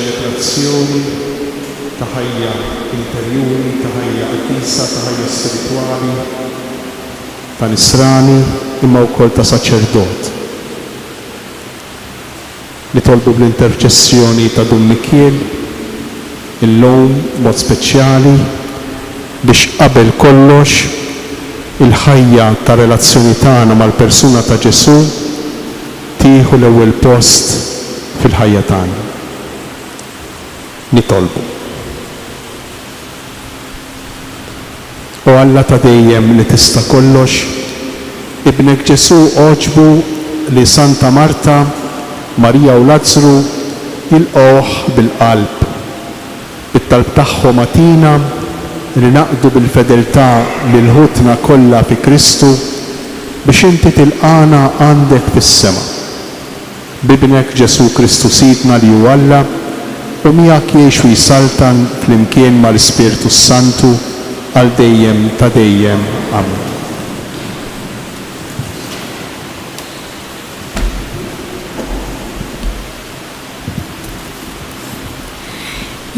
ċelebrazzjoni ta' ħajja interjuri, ta' ħajja qdisa, ta' ħajja spirituali, ta' nisrani imma wkoll ta' saċerdot. Nitolbu bl-interċessjoni ta' Dun Mikiel illum mod speċjali biex qabel kollox il-ħajja ta' relazzjoni tagħna mal-persuna ta' Ġesu tieħu l-ewwel post fil-ħajja tagħna. Nitolbu. O Alla ta' dejjem li tista' kollox, ibnek Ġesu oġbu li Santa Marta, Marija u Lazzru jilqgħuh bil-qalb. Bit-talb tagħhom għatina li naqdu bil-fedeltà lil ħutna kollha fi Kristu biex inti tilqana għandek fis-sema. Bibnek Ġesu Kristu Sidna li hu Alla u miegħek jgħix u jsaltan flimkien mal-Ispirtu Santu għal dejjem ta' dejjem. Amen.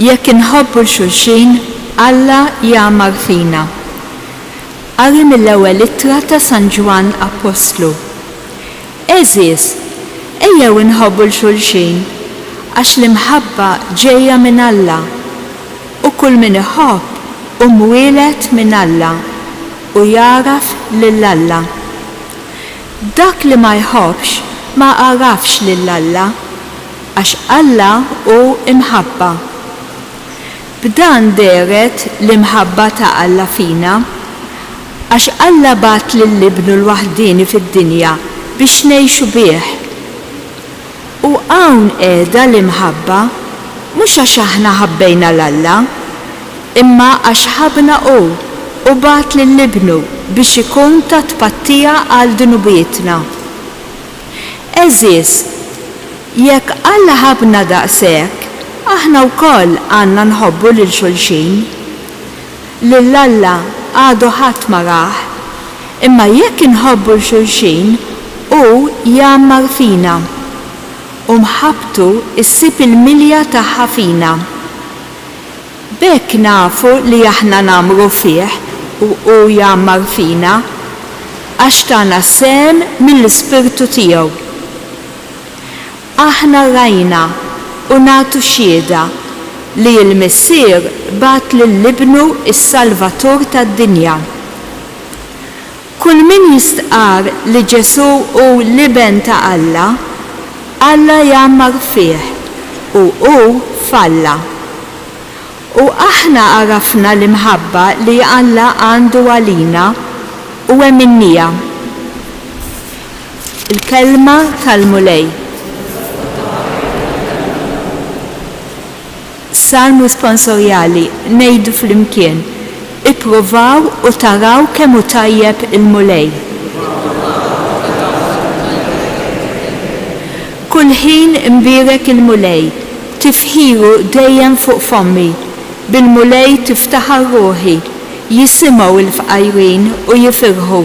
Jekk inħobbu xulxin, Alla jagħmar fina. Qari mill-ewwel ittra ta' San Ġwan Apostlu. Eżies, ejjew inħobbu l-xulxin għax l-imħabba ġejja minn Alla u kull min iħobb mwieled minn Alla u jaraf lil Alla. Dak li ma jħobbx ma għarafx lil Alla għax Alla hu imħabba. B'dan deret l-imħabba ta' Alla fina għax Alla bat lill-Ibnu l-waħdini fid-dinja biex ngħixu bih. U hawn qiegħda l-imħabba mhux għax aħna ħabbejna l-Alla, imma għax ħabna u bat lill-Ibnu biex ikun ta' tpattija għal dunubietna. Eżies, jekk Alla ħabna daqshekk, aħna wkoll għandna nħobbu lil xulxin. Lil Alla għadu ħadd ma rah, imma jekk inħobbu l-xulxin hu jagħmar fina. U mħabbtu issib il-milja tagħha fina. B'hekk nafu li aħna nagħmru fih u jagħmar fina għax tagħna sem mill-Ispirtu tiegħu. aħna rajna u nagħtu xhieda li l-Missier bat lill-Ibnu is-Salvatur tad-dinja. Kull min jistqar li Ġesu hu l-Iben ta' Alla, Alla jammar fih u hu falla. U aħna għarafna l-imħabba li Alla għandu għalina u għeminnija. Il-kelma tal-mulej. Salm responsorjali ngħidu flimkien, ippruvaw u taraw kemm hu tajjeb il-mulej. Kull ħin imbierek il-mulej, tifħiru dejjem fuq fommi, bil-mulej tiftaħar ruħi, jisimgħu il-fqajrin u jifirħu.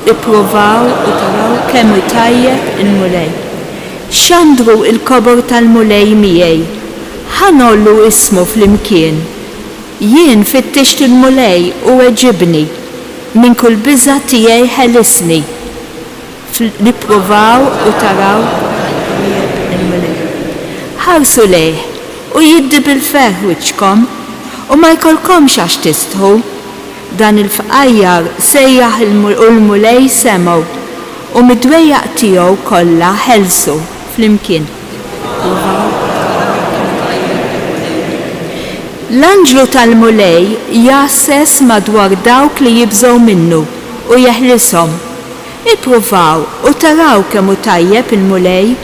Ippruvaw u taraw kemm hu tajjeb il-mulej. X'għandru il-kobor tal-mulej miegħi, ħanollu ismu flimkien. Jien fittixt il-mulej u eġibni, minn kull biża tiegħi ħelisni. Nippruvaw u taraw il-mulej. Ħarsu lejh u jiddi bil-ferħ wiċċkom u ma jkollkomx għax tistħu. Dan il-fqajjar sejjaħ il-mulej semgħu u mid-dwejjaq tiegħu kollha ħelsu flimkien. L-anġlu tal-mulej jassess madwar dawk li jibżgħu minnu u jeħlishom. Ippruvaw u taraw kemm hu tajjeb il-mulej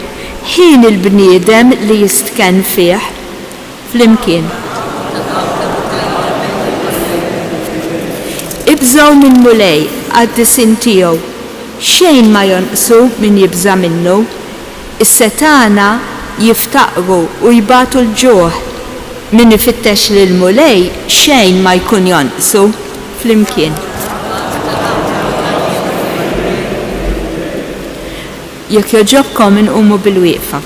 ħin il-bniedem li jistkenn fih flimkien. Ibżgħu minn mulej għad-disin tiegħu, xejn ma jonqsu min jibża minnu, is-setana jiftaqru u jbatu l-ġuħ. Min ifittex lill-mulej xejn ma jkun jonqsu flimkien. Jekk jogħġobkom inqumu bil-wieqfa.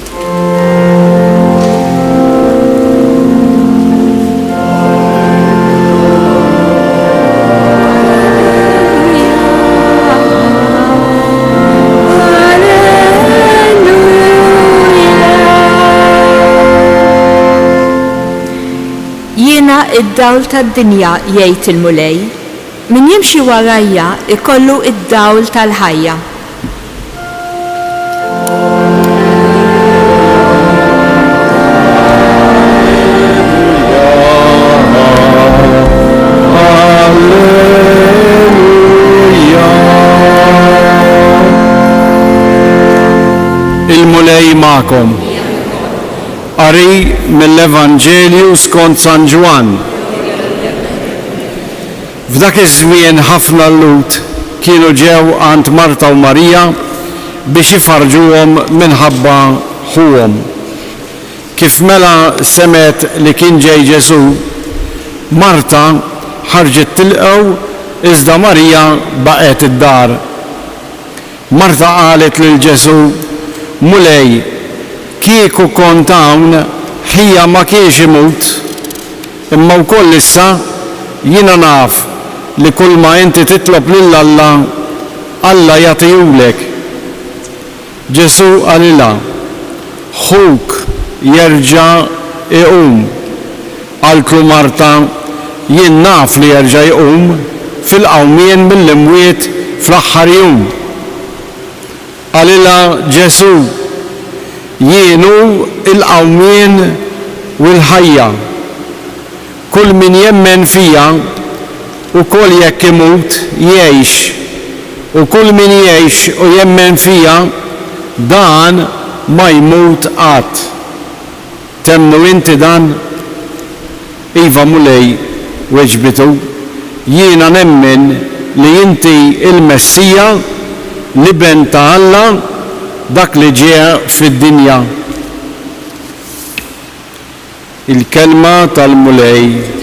Id-dawl tad-dinja jgħid il-mulej, min jimxi warajja ikollu id-dawl tal-ħajja. Il-mulej magħkom. Qari mill-Evanġelju skont San Ġwan. F'dak iż-żmien ħafna Lut kienu ġew għand Marta u Marija biex ifarġuhom minħabba ħuhom. Kif mela semet li kien ġej Ġesu, Marta ħarġet tilqew iżda Marija baqgħet id-dar. Marta qalet lil Ġesu, mulej, kieku kont hawn ħija ma kienx imut, imma wkoll issa jiena naf li kull ma inti titlob lil Alla, Alla jagħtihulek. Ġesu qalilha, ħuk jerġa' iqum. Qaltlu Marta, jien naf li jerġa' jqum fil-qawmien mill-imwiet fl-aħħar jum. Qalilha Ġesu, jienu il-qawmien u l-ħajja. Kull min jemmen fija u kull jekk imut jgħix, u kull min jgħix u jemmen fija dan ma jmut qatt. Temnu inti dan? Iva mulej weġbitu, jiena nemmen li inti il-Messija, l-Iben ta' Alla, dak li ġie fid-dinja. Il-kelma tal-mulej.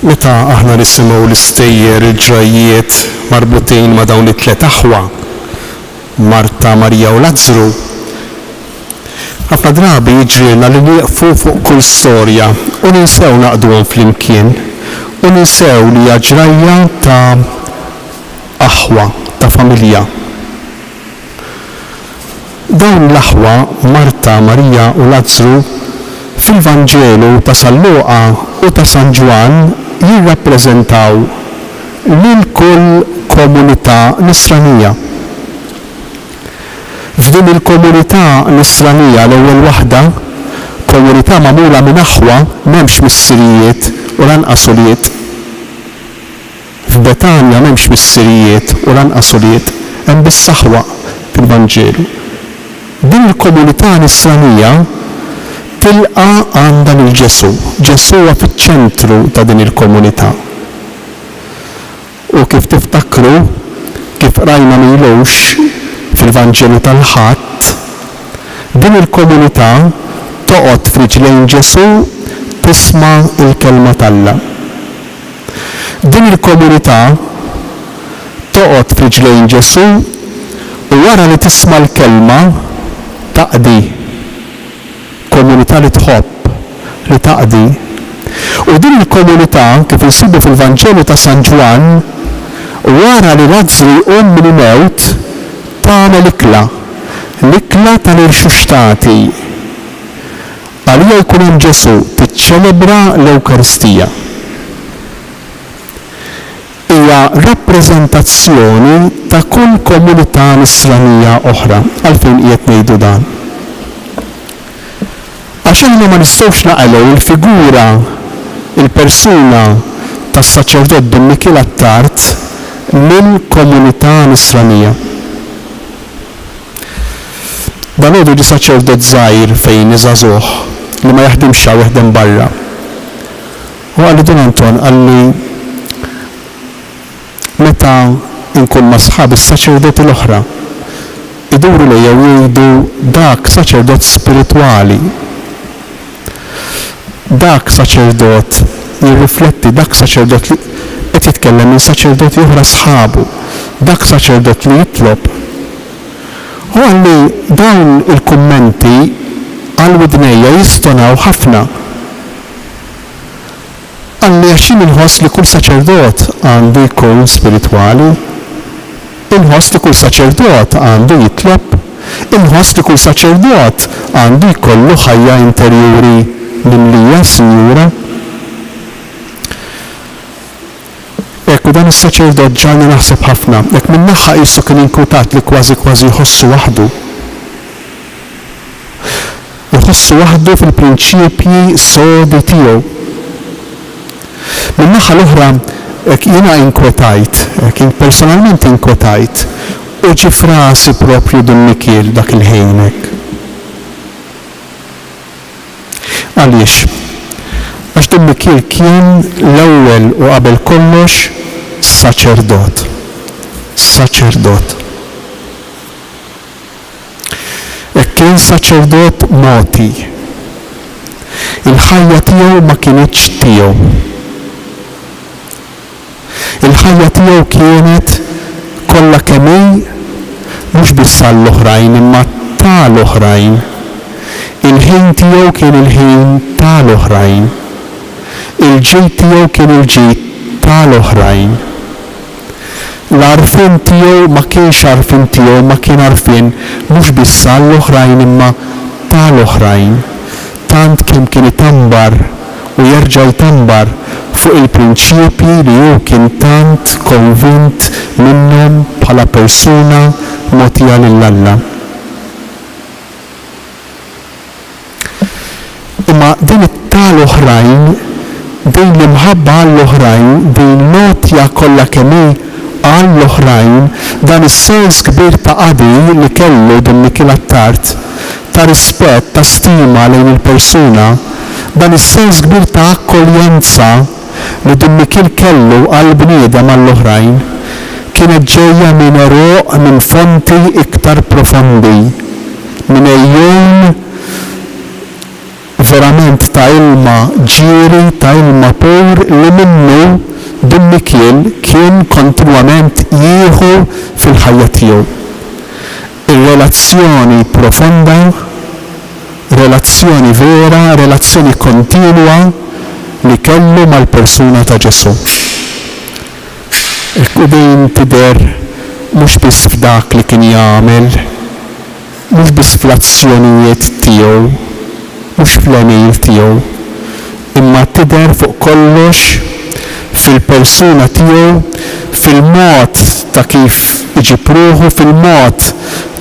Meta aħna nisimgħu l-istejjer il-ġrajiet marbutin ma' dawn it-tliet aħwa, Marta, Marija u Lazzru. Ħafna drabi jiġrilna li nieqfu fuq kull storja u ninsew naqduhom flimkien u ninsew li hija ġrajja ta' aħwa, ta' familja. Dawn l-aħwa, Marta, Marija u Lazzru, fil-Vanġelu ta' San Luqa u ta' San Ġwan jirrappreżentaw lil kull komunità nisranija. F'din il-komunità nisranija l-ewwel waħda, komunità magħmula minn aħwa m'hemmx missirijiet u lanqas ulied. F'Betanja m'hemmx missirijiet u lanqas ulied, hemm biss aħwa fil-Vanġelu. Din il-komunità nisranija tilqa għandha lil Ġesu. Ġesu huwa fiċ-ċentru ta' din il-komunità. U kif tiftakru, kif rajna milux fil-Vanġelu tal-Ħadd, din il-komunità toqgħod f'riġlejn Ġesu tisma' il-kelma talla. Din il-komunità toqgħod f'riġlejn Ġesu u wara li tisma' l-kelma taqdi. Komunità li tħobb, li taqdi. U din il-komunità kif insibu fil-Vanġelu ta' San Ġwan, wara li Lazzru jqum mill-mewt tagħmel l-ikla tal-irxuxtati. Għalija jkun hemm Ġesu tiċċelebra l-Ewkaristija. Hija rappreżentazzjoni ta' kull komunità nisranija oħra għalfejn qiegħed ngħidu dan. Għax aħna ma nistgħux naqgħu il-figura, il-persuna tas-saċerdot Don Michele Attard mill-komunità nisranija. Dan għodu di saċerdot żgħir fejn iżagħżugħ li ma jaħdimx hawn jaħdem barra. U għalli Don Anton għalli meta nkun ma' sħab is-saċerdoti l-oħra iduru lejja u jgħidu dak saċerdot spiritwali. Dak saċerdot jirrifletti, dak saċerdot li qed jitkellem minn saċerdoti oħra sħabu, dak saċerdot li jitlob. U għalli dawn il-kummenti għal-widnejja jistonaw ħafna. Għalli għaxin inħoss li kull saċerdot għandu jkun spirituali, inħoss li kull saċerdot għandu jitlob, inħoss li kull saċerdot għandu jkollu ħajja interjuri mimlija sinjura. U dan is-saċerdot ġalni naħseb ħafna, jekk minn naħa qisu kien inkwitat li kważi jħossu waħdu. Jħossu waħdu fil-prinċipji sodi tiegħu. Minn naħa l-oħra jiena inkwetajt, kien personalment inkwetajt, u ġi frasi propju Don Michele dak il-ħejnek. Għaliex? Għax Don Michele kien l-ewwel u qabel kollox saċerdot. Saċerdot. Kien saċerdot moti. Il-ħajja tiegħu ma kienitx tiegħu. Il-ħajja tiegħu kienet kollha kemm mhux biss għall-oħrajn imma tal-oħrajn. Il-ħin tiegħu kien il-ħin tal-oħrajn. Il-ġid tiegħu kien il-ġid tal-oħrajn. L-arfin tiegħu ma kienx arfin tiegħu, ma kien arfin mhux biss għall-oħrajn imma tal-oħrajn. Tant kemm kien itambar u jerġa' jtambar fuq il-prinċipji li hu kien tant konvint minnhom bħala persuna mogħtija lill-Alla. Imma din it-tal-oħrajn, din l-imħabba għall-oħrajn, din notja kollha kemm għall-oħrajn, dan is-sens kbir ta' qadi li kellu Don Michele Attard ta' rispett, ta' stima lejn il-persuna, dan is-sens kbir ta' akkoljenza li Don Michele kellu għall-bniedem għall-oħrajn kienet ġejja minn eroq minn fonti iktar profondi, minn ejjun verament ta' ilma ġieri, ta' ilma pur li minnu Don Michele kien kontinwament jieħu fil-ħajja tiegħu. ir-relazzjoni profonda, relazzjoni vera, relazzjoni kontinwa li kellu mal-persuna ta' Ġesu. U din tidher mhux biss f'dak li kien jagħmel, mhux biss fl-azzjonijiet tiegħu, mhux fl-għenil tiegħu, imma tidher fuq kollox fil-persuna tiegħu, fil-mod ta' kif iġib ruħu, fil-mod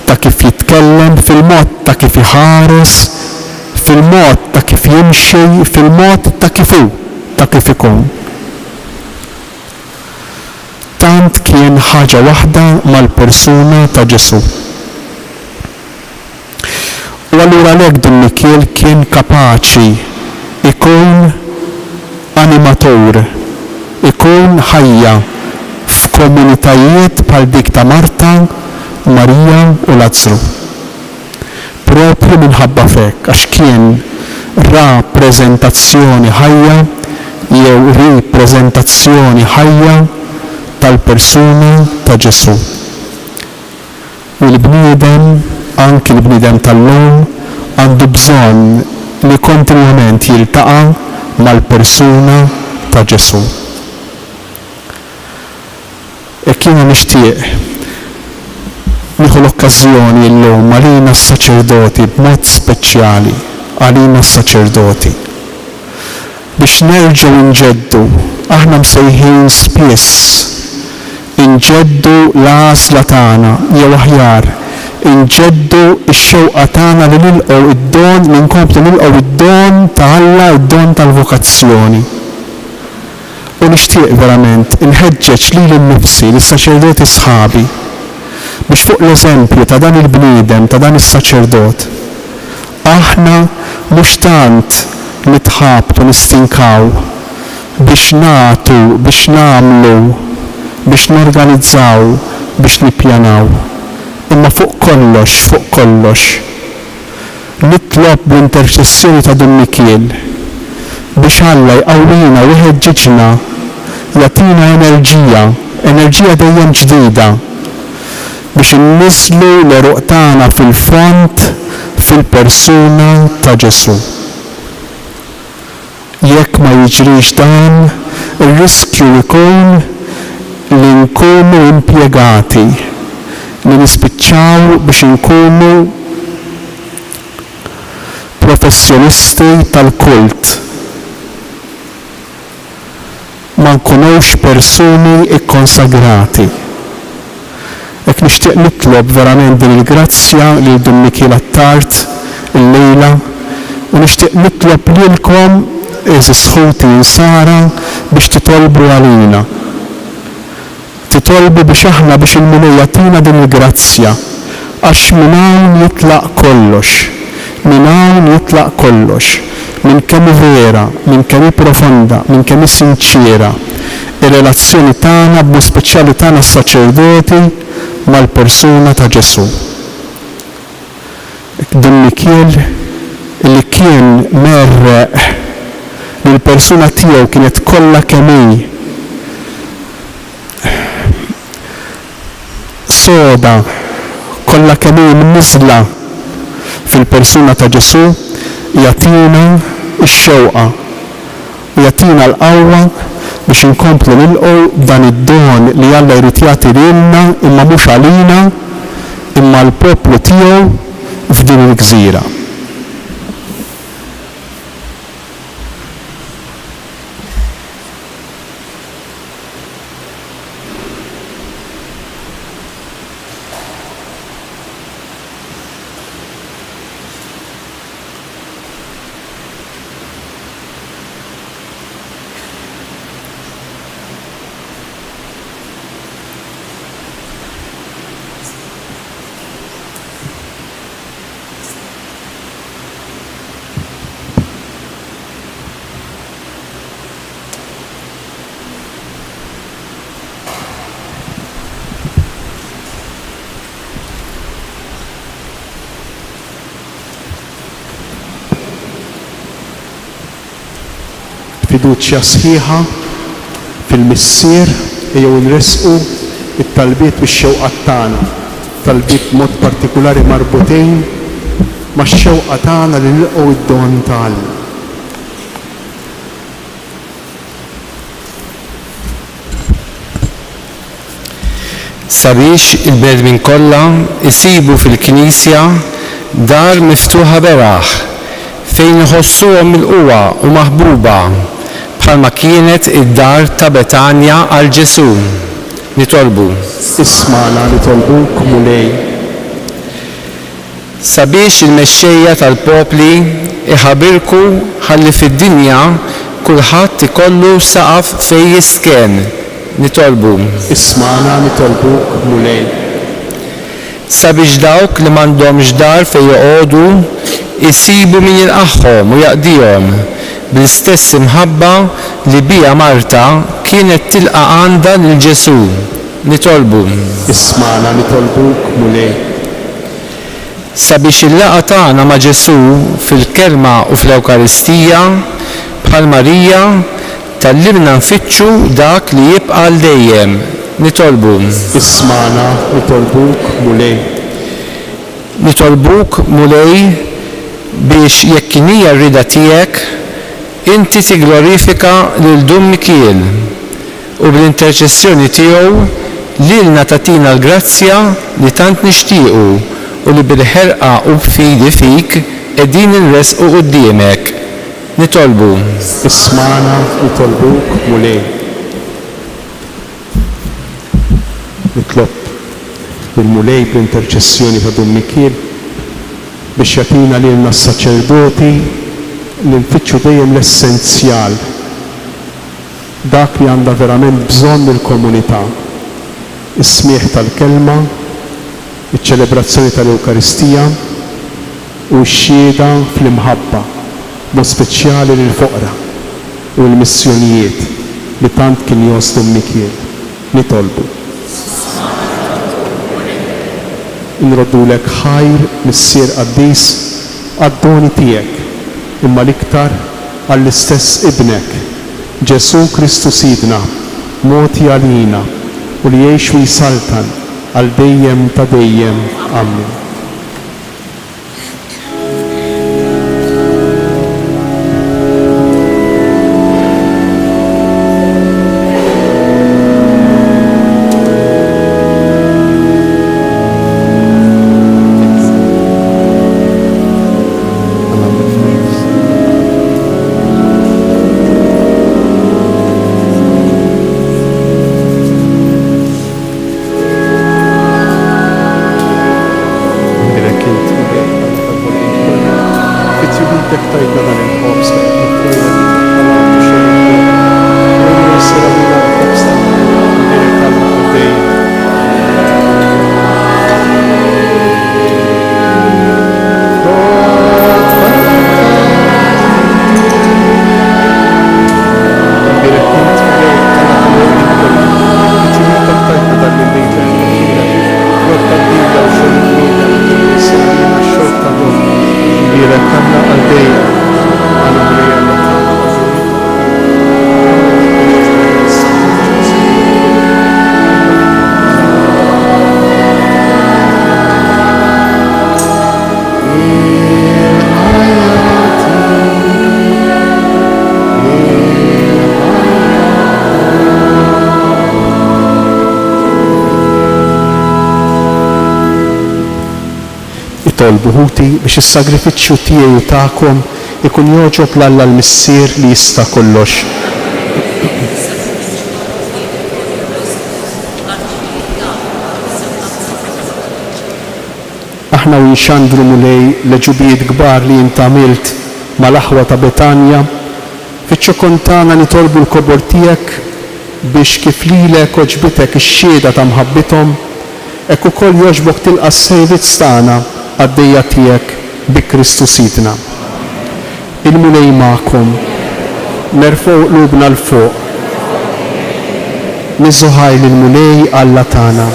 ta' kif jitkellem, fil-mod ta' kif iħares, fil-mod ta' kif jimxi, fil-mod ta' kif hu, ta' kif ikun. Tant kien ħaġa waħda mal-persuna ta' Ġesu. U allura għalhekk Don Michiel kien kapaċi ikun animatur, ikun ħajja f'komunitajiet bħal dik ta' Marta, Marija u Lazzru. Propju minħabba fek, għax kien rappreżentazzjoni ħajja jew ripreżentazzjoni ħajja tal-persuna ta' Ġesu. U l-bniedem, anki l-bniedem tal-lum, għandu bżonn li kontinwament jiltaqa' mal-persuna ta' Ġesu. E kienu nixtieq nieħu l-okkażjoni llum għalina s-saċerdoti b'mod speċjali, għalina s-saċerdoti biex nerġgħu nġeddu, aħna msejħin spiss inġeddu l-għażla tagħna jew aħjar inġeddu x-xewqa tagħna li nilqgħu id-don, li nkomplu nilqgħu id-don ta' Alla, id-don tal-vokazzjoni. U nixtieq verament inħeġġeġ lili nnifsi lis-saċerdoti sħabi biex fuq l-eżempju ta' dan il-bniedem, ta' dan is-saċerdot, aħna mhux tant nitħabtu nistinkaw biex nagħtu, biex nagħmlu, biex norganizzaw, biex nippjanaw, imma fuq kollox nitlob bl-intercessjoni ta' Don Michiel biex Alla jqawwina u jħeġġiġna, jagħtina enerġija dejjem ġdida biex inniżlu l-eruq tagħna fil-font fil-persuna ta' Ġesu. Jekk ma jiġrix dan, ir-riskju jkun li nkunu impjegati, li nispiċċaw biex nkunu professjonisti tal-kult. Ma nkunux persuni ikkonsagrati. Ek nixtieq nitlob verament din il-grazzja lil Don Michiel Attard il-lejla u nixtieq nitlob lilkom eżis ħuti Sara biex titolbu għalina. Titolbu biex aħna biex il-Minu jagħtina din il-grazzja għax minn hawn jitlaq kollox. Minn hawn jitlaq kollox. Minn kemm vera, minn kemm profonda, minn kemm sinċira ir-relazzjoni tagħna b'mod speċjali tagħna s-saċerdoti mal-persuna ta' Ġesu. Don Michiel li kien merreq li l-persuna tiegħu kienet kollha kemm hi soda, kollha kemm hi mniżla fil-persuna ta' Ġesu, jagħtina x-xewqa, jagħtina l-qawwa biex inkomplu nilqgħu dan id-don li Alla jrid jagħti lilna imma mhux għalina imma l-poplu tiegħu f'din il-gżira. Fiduċja sħiħa fil-missier jew nresqu it-talbiet bix-xewqat tagħna talbit mod partikulari marbutin max-xewqa tagħna li nilqgħu id-don tal-Alla. Sabiex il-bnedmin kollha isibu fil-Knisja dar miftuħa beraħ fejn iħossuhom il-quwa u maħbuba bħalma kienet id-dar ta' Betanja għal Ġesu. Nitolbu. Isma'na nitolbuk mulej. Sabiex il-mexxejja tal-popli iħabirku ħalli fid-dinja kulħadd ikollu saqaf fejn jisken. Nitolbu. Isma'na nitolbuk mulej. Sabiex dawk li m'għandhomx dar fejn joqogħdu isibu min jilqagħhom u jaqdihom bl-istess imħabba li bija Marta kienet tilqa' għandha lil Ġesu. Nitolbu. Isma'na nitolbuk mulej. Sabiex il-laqgħa tagħna ma' Ġesu fil-kelma u fl-Ewkaristija bħal Marija tallimna nfittxu dak li jibqa' għal dejjem. Nitolbu. Isma'na nitolbuk mulej. Nitolbuk mulej biex jekk hija r-rida tiegħek inti tiglorifika lil Dum Mikiel u bl-interċessjoni tiegħu lilna tagħtina l-grazzja li tant nixtiequ u li bil-ħerqa u b'fidi fik qegħdin inresqu quddiemek. Nitolbu. Isma'na nitolbuk mulej. Nitlob il-mulej bl-interċessjoni ta' Dum Mikiel biex jagħtina lilna s-saċerdoti li nfittxu dejjem l-essenzjal dak li għandha verament bżonn il-komunità. Is-smieħ tal-kelma, iċ-ċelebrazzjoni tal-Ewkaristija u x-xhieda fl-imħabba, mod speċjali lill-foqra u l-missjonijiet li tant kien jgħoż Dum Mikiel. Nitolbu. Nroddulek ħajr missier qaddis għad-doni tiegħek imma l-iktar għall-istess ibnek Ġesu Kristu Sidna moti għalina u li jgħix u jsaltan għal dejjem ta' dejjem. Amen. Tolbu ħuti biex is-sagrifiċċju tiegħi u tagħkom ikun jogħġob l-Alla l-Missier li jista' kollox. Aħna u nxandru mulej l-ġubijiet kbar li jint għamilt mal-aħwa ta' Betanja, fiċ-ċokontana nitolbu l-kobor tiegħek biex kif lilek oġbitek ix-xhieda ta' mħabbithom hekk ukoll jogħġbok tilqa' s-servizz tagħna għaddejja tiegħek bi Kristu Sidna. Il-mulej magħkom, nerfgħu qlubna l-fuq. Niżżuħaj lill-mulej Alla tagħna.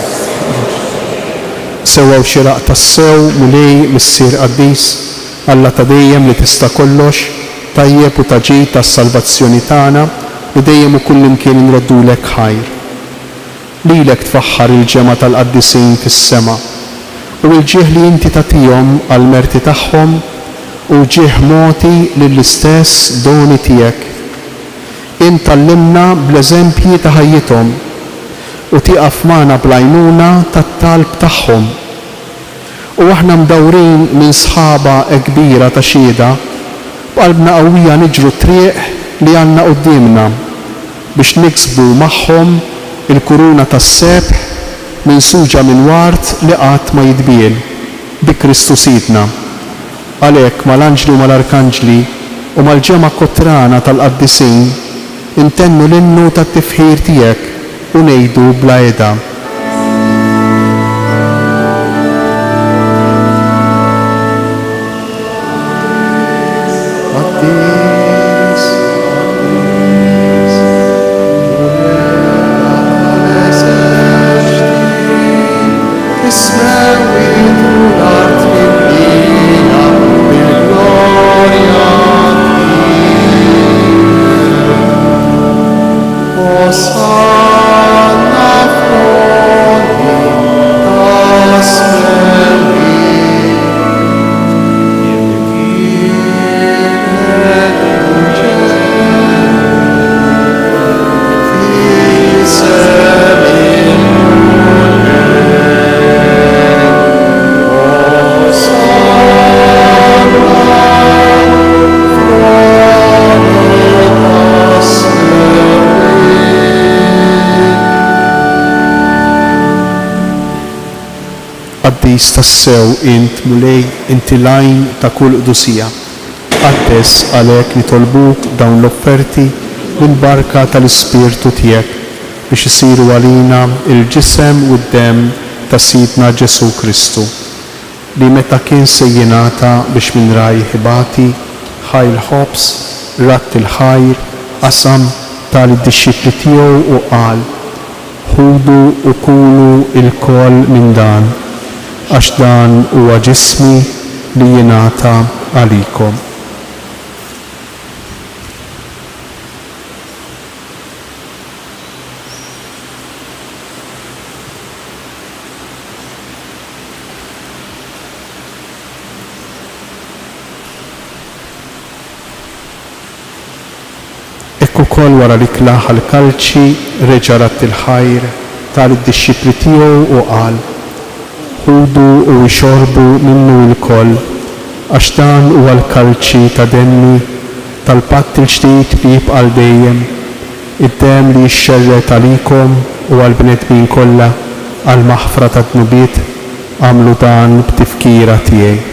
Sewwew xieraq tas-sew mulej missier qaddis Alla ta' dejjem li tista' kollox, tajjeb u taġid tas-salvazzjoni tagħna u dejjem u kullimkien nroddulek ħajr. Lilek tfaħħar il-ġema tal-qaddisin fis-sema u l-ġieħ li inti tagħtihom għal merti tagħhom u ġieħ moti lill-istess doni tiegħek. Int allimna bl-eżempji ta' ħajjithom u tieqaf magħna bl-għajnuna tat-talb tagħhom. U aħna mdawrin minn sħaba kbira ta' xieda b'qalbna qawwija niġru triq li għandna qudiemna biex niksbu magħhom il-kuruna tas-sebħ minsuġa minn wart li qatt ma jitbiel bi Kristu Sidna. Għalhekk mal-anġli u mal-arkanġli u mal-ġema kottrana tal-qaddisin intennu l-innu tat-tifħir tiegħek u ngħidu bla eda. Qaddis tassew int mulej inti lajn ta' kull qdusija. Qaddes għalhekk nitolbuk dawn l-offerti mill-barka tal-Ispirtu tiegħek biex isiru għalina il-ġisem u d-dem ta' Sidna Ġesu Kristu li meta kien sejjinata biex minn raj ħibati ħaj l-ħobs ratt il-ħajr qasam tal-disċipli tiegħu u qal ħudu u kulu il-koll minn dan għax dan huwa ġismi li jingħata għalikom. Ekk ukoll wara li klaħ l-kalċi reġa' ratt il-ħajr tal-disċipli tiegħu u qal ħudu u jxorbu minnu l-koll, għax dan huwa l-kalċi ta' demmi tal-patt il-ġdid li jibqa' dejjem, id-dem li jixxerret għalikom u għall-bnedmin kollha għall-maħfra tad-dnubiet għamlu dan b'tifkira tiegħi.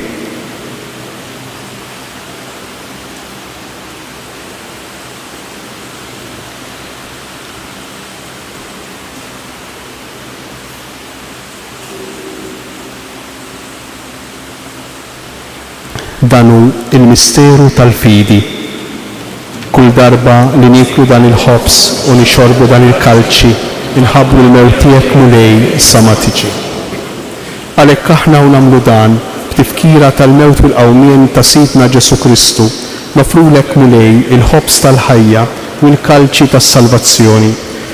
Danu il-misteru tal-fidi. Kull darba li niklu dan il-ħobs u nixorbu dan il-kalċi inħabru l-mewtiek mulej samatiċi. Għalhekk aħna u nagħmlu dan b'tifkira tal-mewt u l-qawmien ta' Sidna Ġesu Kristu nofrulek mulej il-ħobs tal-ħajja u l-kalċi tas-salvazzjoni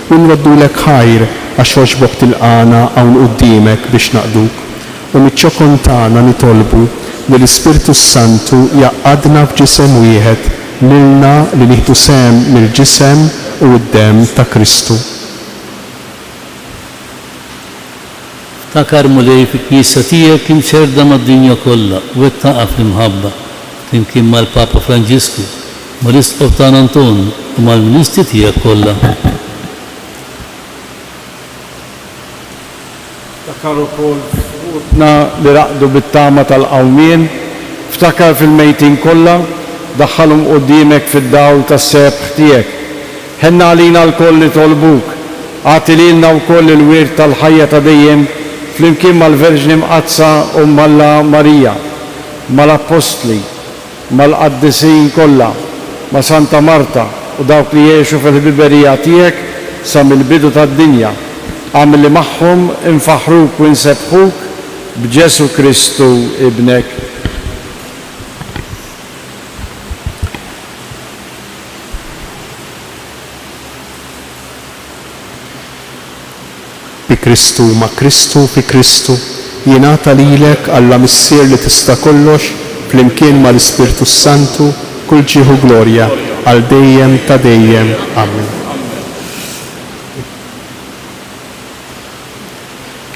u nroddulek ħajr għax oġbok tilqana hawn quddiemek biex naqduk u miċ-ċokon tagħna nitolbu li l-Ispirtu Santu jaqadna f'ġisem wieħed lilna li nieħdu sehem mill-ġisem u d-dem ta' Kristu. Ftakar mulej fil-Knisja tiegħek kien ċerda mad-dinja kollha u wettaqa fl-imħabba flimkien mal-Papa Franġisku, mal-Isqof tagħna Anton u mal-Ministri tiegħek kollha. Ftakar ukoll li raqdu bit-tama tal-qawmien, ftakar fil-mejtin kollha, daħħalhom quddiemek fid-dawl tas-sebħ tiegħek. Ħenna għalina l-koll li tolbuk, għati lilna wkoll il-wirt tal-ħajja ta' dejjem flimkien mal-Verġni Mqazza u Alla Marija, mal-Apostli, mal-Qaddisin kollha, ma' Santa Marta u dawk li jgħixu fil-ħbiberija tiegħek sa mill-bidu tad-dinja. Għamli magħhom infaħruk u nsebħuk b'Ġesu Kristu ibnek. Bi Kristu ma' Kristu fi Kristu jingħata lilek Alla Missier li tista' kollox flimkien mal-Ispirtu Santu kull ġieħu glorja għal dejjem ta' dejjem. Amen.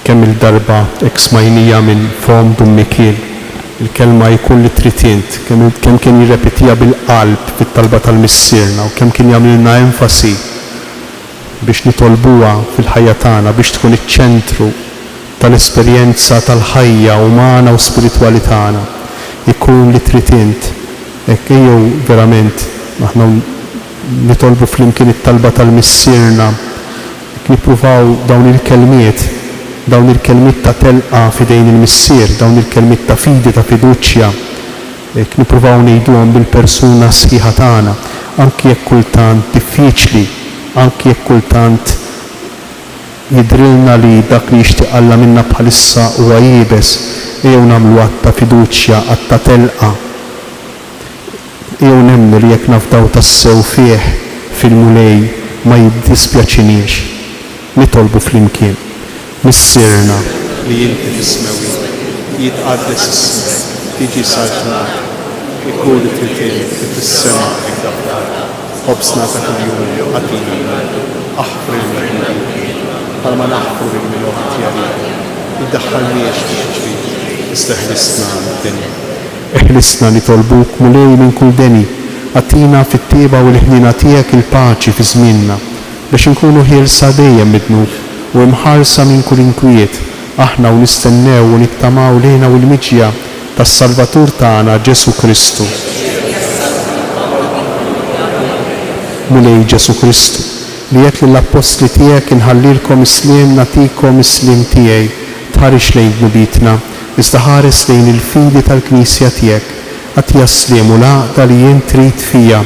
Kemm il-darba ek smajnija minn fom Dummikien il-kelma jkun li tritint, kemm kien jirrepetija bil-qalb fit-talba tal-missierna u kemm kien jagħmilna enfasi biex nitolbuha fil-ħajja tagħna biex tkun iċ-ċentru tal-esperjenza tal-ħajja umana u spiritwali tagħna. Ikun li tritint, hekk ejjew verament aħna nitolbu flimkien it-talba tal-missierna, nippruvaw dawn il-kelmiet ta' telqa fidejn il-missier, dawn il-kelmiet ta' fidi, ta' fiduċja, nippruvaw ngħiduhom bil-persuna sħiħa tagħna, anki jekk kultant diffiċli, anki jekk kultant jidrilna li dak li jixtieq Alla minna bħalissa huwa jiebes, ejjew nagħmlu att ta' fiduċja, att ta' telqa. Ejjew nemmnu li jekk nafdaw tassew fih fil-mulej ma jiddispjaċiniex. Nitolbu flimkien. Missierna li inti tismewi, jitqaddes ismek, tiġi saltnat, ikun it-tritin fis-sema ikdaftar, ħobsna ta' kuljum għatina, aħfr il-mehmud, bħalma naħfru il-milot jarik, iddaħħalniex fil-ġrid, isteħlisna mid-dinja. Eħlisna nitolbuk mulej minn kull deni, għatina fit-tieba u l-ħnina tiegħek il-paċi fi żmienna, biex inkunu ħielsa dejjem mid-dnub u imħarsa minn kull inkwiet, aħna u nistennew u nittamaw lejna u l-miġja tas-Salvatur tagħna Ġesu Kristu. Mulej Ġesu Kristu, li jekk lill-Apostli tiegħek inħallilkom isliem nagħtikom isliem tiegħi, tħarix lejn nubitna, iżda ħares lejn il-fidi tal-Knisja tiegħek, għatija sliem u l-għaqda li jien trid fija,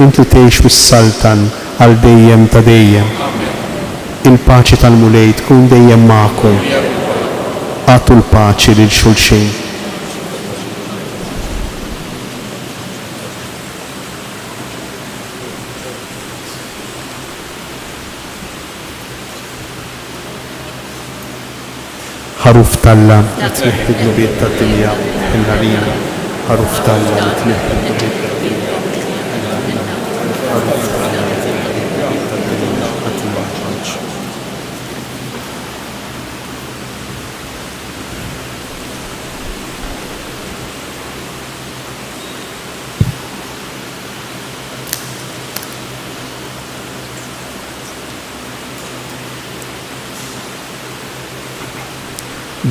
intu tgħix bis-saltan għal dejjem ta' dejjem. Il-paċi tal-mulej tkun dejjem magħkom. Għatu l-paċi lil xulxin. ħaruf Talla li tneħħi d-nubiet tad-dinja ħilna lina. ħaruf Talla li tneħħi d-nubiet tad-dinja ħilna lina. ħaruf Talla li tneħħi d-nubiet tad-dinja ħilna lina.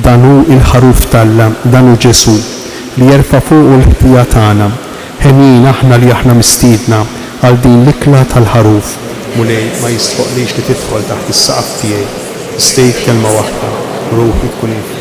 Danu il-ħaruf Talla, danu Ġesu li jerfa' fuq il-ħtija tagħna, ħemmin aħna li aħna mistiedna għal din l-ikla tal-ħaruf. Mulej ma jistħoqlix li tidħol taħt is-saqaf tiegħi, stejt kelma waħda, ruħi tkun infi.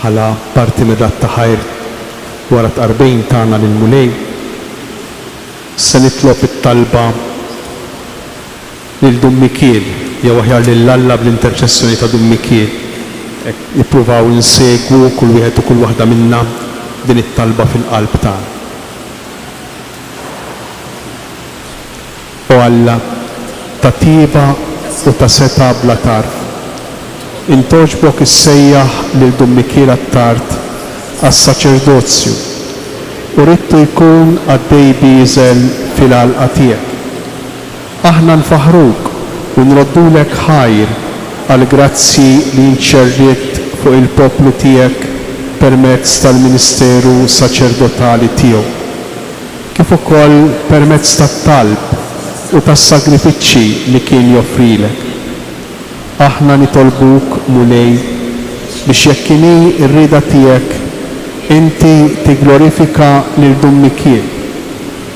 bħala parti mir-rat ta' ħajr wara tqarbejn tagħna lil Mulej se nitlob it-talba lil Dum Mikiel jew aħjar lil Alla bl-interċessjoni ta' Dum Mikiel. Nippruvaw insegwu kull wieħed u kull waħda minna din it-talba fil-qalb tagħna. O Alla, ta' tiba u ta' seta' bla tarf, intoġbok issejjaħ lil Dum Mikiel għat-tard għas-saċerdozju u ridtu jkun għaddej biżel fil-għalqa tiegħek. Aħna nfaħruk u nroddulek ħajr għal grazzi li nċerriet fuq il-poplu tiegħek permezz tal-ministeru saċerdotali tiegħu, kif ukoll permezz tat-talb u tas-sagrifiċċji li kien joffrilek. Aħna nitolbuk Mulej biex jekk inhi r-rieda tiegħek inti tiglorifika lil Dum Mikiel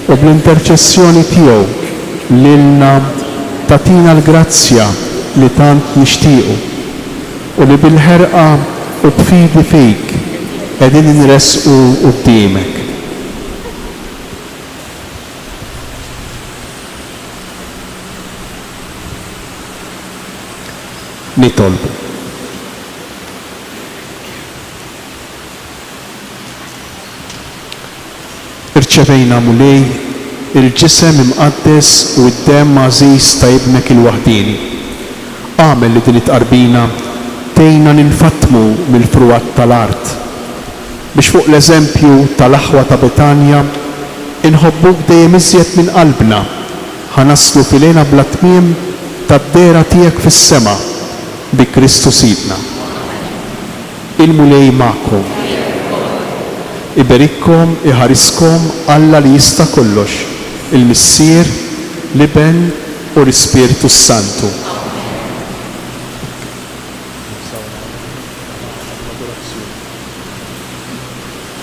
u bl-interċessjoni tiegħu lilna tatina l-grazzja li tant nixtiequ u li bil-ħerqa u b'fidi fik qegħdin inresqu quddiemek. Nitolbu. Irċevejna Mulej il-ġisem imqaddes u d-dem għażiż ta' ibnek il-waħdini. Għamel li din it-qarbina tejna ninfatmu mill-fruwat tal-art biex fuq l-eżempju tal-aħwa ta' Betanja inħobbuk dejjem iżjed minn qalbna ħanaslu filena bla tmiem tad-dera tiegħek fis-sema bi Kristu Sidna. Il-Mulej magħkom. Iberikkom, iħariskom Alla li jista' kollox, il-Missier, l-Iben u l-Ispiritu Santu.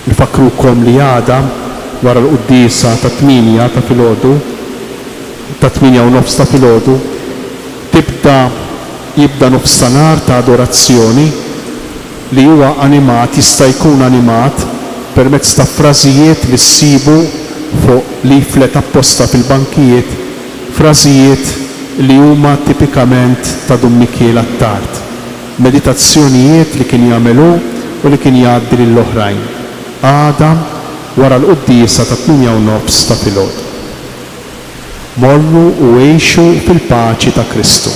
Nifakrukom li għada wara l-quddisa ta' 8 ta' filgħodu, ta' 8:30 ta' filgħodu, jibda nofsinhar ta' adorazzjoni li huwa animat, jista' jkun animat permezz ta' frażijiet li ssibu fuq leaflet apposta fil-bankijiet, frażijiet li huma tipikament ta' Dum Mikiel għat-tard, meditazzjonijiet li kien jagħmelu u li kien jgħaddi lill-oħrajn. Għada wara l-quddisa ta' 8:30 ta' filgħodu. Morru u għejxu fil-paċi ta' Kristu.